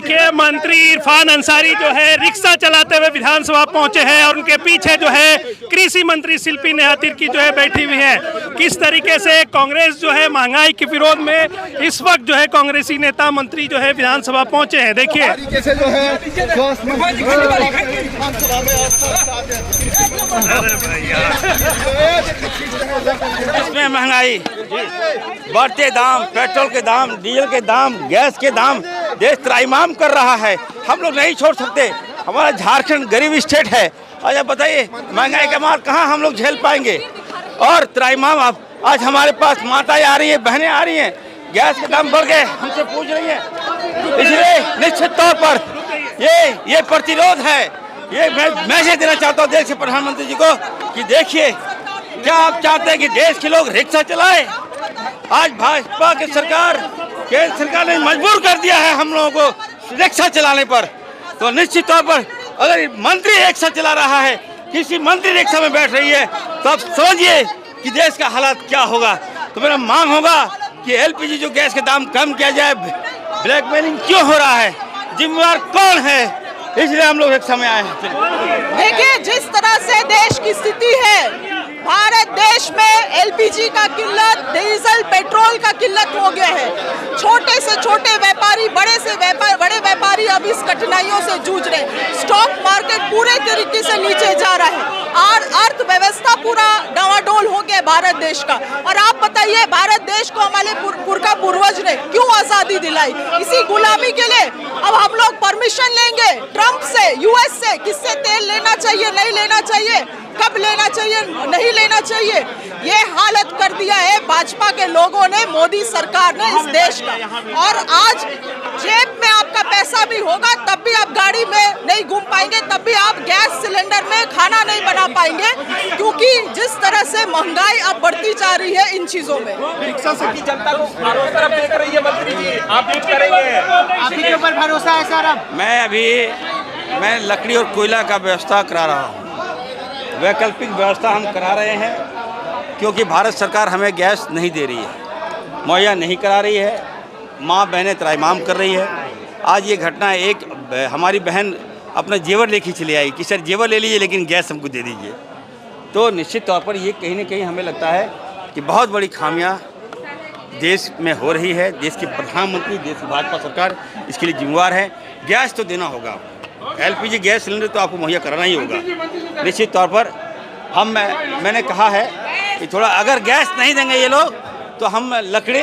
देखिए मंत्री इरफान अंसारी जो है रिक्शा चलाते हुए विधानसभा पहुंचे हैं और उनके पीछे जो है कृषि मंत्री शिल्पी नेहा तिर्की जो है बैठी हुई है। किस तरीके से कांग्रेस जो है महंगाई के विरोध में इस वक्त जो है कांग्रेसी नेता मंत्री जो है विधानसभा पहुंचे हैं। देखिए इसमें महंगाई, बढ़ते दाम, पेट्रोल के दाम, डीजल के दाम, गैस के दाम देश त्राहिमाम कर रहा है। हम लोग नहीं छोड़ सकते। हमारा झारखंड गरीब स्टेट है और अब बताइए महंगाई का मार कहाँ हम लोग झेल पाएंगे। और त्राहिमाम आज हमारे पास माताएं आ रही हैं, बहनें आ रही हैं, गैस के दाम बढ़ गए, हमसे पूछ रही हैं। इसलिए निश्चित तौर पर ये प्रतिरोध है। ये मैं मैसेज देना चाहता हूँ देश के प्रधानमंत्री जी को कि देखिए क्या आप चाहते हैं कि देश के लोग रिक्शा चलाएं। आज भाजपा की सरकार, केंद्र सरकार ने मजबूर कर दिया है हम लोगों को रिक्शा चलाने पर। तो निश्चित तौर पर अगर मंत्री रिक्शा चला रहा है, किसी मंत्री रिक्शा में बैठ रही है, तो आप समझिए कि देश का हालात क्या होगा। तो मेरा मांग होगा कि एलपीजी जो गैस के दाम कम किया जाए। ब्लैकमेलिंग क्यों हो रहा है, जिम्मेवार कौन है, इसलिए हम लोग रिक्शा में आए हैं। देखिए जिस तरह से देश की स्थिति है, भारत देश में एलपीजी का किल्लत, डीजल पेट्रोल का किल्लत हो गया है। छोटे से छोटे व्यापारी, बड़े व्यापारी अब इस कठिनाइयों से जूझ रहे हैं। स्टॉक मार्केट पूरे तरीके से नीचे जा रहा है और अर्थव्यवस्था पूरा डावाडोल हो गया भारत देश का। और आप बताइए भारत देश को हमारे पुरखा पूर्वज ने क्यों आजादी दिलाई? इसी गुलामी के लिए। अब हम लोग परमिशन लेंगे ट्रंप से, यूएस से, किससे तेल लेना चाहिए, नहीं लेना चाहिए, कब लेना चाहिए, नहीं लेना चाहिए। ये हालत कर दिया है भाजपा के लोगों ने, मोदी सरकार ने इस देश का। और आज जेब में आपका पैसा भी होगा तब भी आप गाड़ी में नहीं घूम पाएंगे, तब भी आप गैस सिलेंडर में खाना नहीं बना पाएंगे, क्योंकि जिस तरह से महंगाई अब बढ़ती जा रही है इन चीजों में। रिक्शा से की जनता को तरफ देख रही है मंत्री जी, आप कुछ करेंगे? आपके ऊपर भरोसा है सर? अब मैं लकड़ी और कोयला का व्यवस्था करा रहा हूँ। वैकल्पिक व्यवस्था हम करा रहे हैं क्योंकि भारत सरकार हमें गैस नहीं दे रही है, मुहैया नहीं करा रही है। माँ बहनें त्राहिमाम कर रही है। आज ये घटना, एक हमारी बहन अपना जेवर लेके चली आई कि सर जेवर ले लीजिए लेकिन गैस हमको दे दीजिए। तो निश्चित तौर पर ये कहीं ना कहीं हमें लगता है कि बहुत बड़ी खामियां देश में हो रही है। देश के प्रधानमंत्री, देश की भाजपा सरकार इसके लिए जिम्मेवार है। गैस तो देना होगा, एलपीजी गैस सिलेंडर तो आपको मुहैया कराना ही होगा। निश्चित तौर पर मैंने कहा है कि थोड़ा अगर गैस नहीं देंगे ये लोग तो हम लकड़ी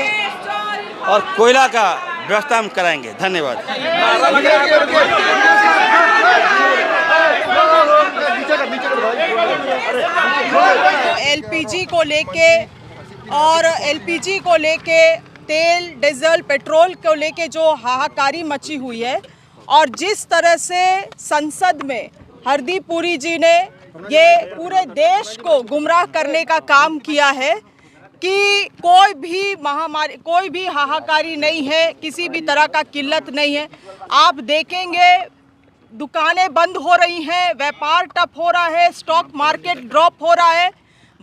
और कोयला का व्यवस्था हम कराएंगे। धन्यवाद। एलपीजी को लेके तेल, डीजल, पेट्रोल को लेके जो हाहाकारी मची हुई है और जिस तरह से संसद में हरदीप पुरी जी ने ये पूरे देश को गुमराह करने का काम किया है कि कोई भी महामारी, कोई भी हाहाकारी नहीं है, किसी भी तरह का किल्लत नहीं है। आप देखेंगे दुकानें बंद हो रही हैं, व्यापार ठप हो रहा है, स्टॉक मार्केट ड्रॉप हो रहा है।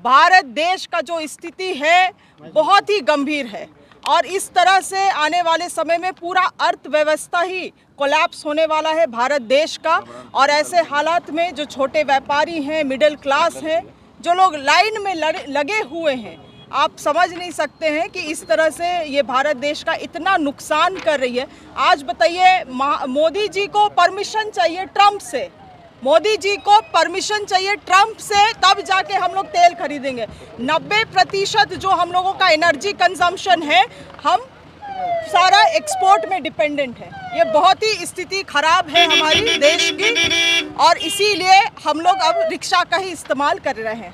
भारत देश का जो स्थिति है बहुत ही गंभीर है और इस तरह से आने वाले समय में पूरा अर्थव्यवस्था ही कोलैप्स होने वाला है भारत देश का। और ऐसे हालात में जो छोटे व्यापारी हैं, मिडिल क्लास हैं, जो लोग लाइन में लगे हुए हैं, आप समझ नहीं सकते हैं कि इस तरह से ये भारत देश का इतना नुकसान कर रही है। आज बताइए मोदी जी को परमिशन चाहिए ट्रंप से, मोदी जी को परमिशन चाहिए ट्रंप से, तब जाके हम लोग तेल खरीदेंगे। 90% जो हम लोगों का एनर्जी कंजम्पशन है, हम सारा एक्सपोर्ट में डिपेंडेंट है। ये बहुत ही स्थिति खराब है हमारी देश की और इसीलिए हम लोग अब रिक्शा का ही इस्तेमाल कर रहे हैं।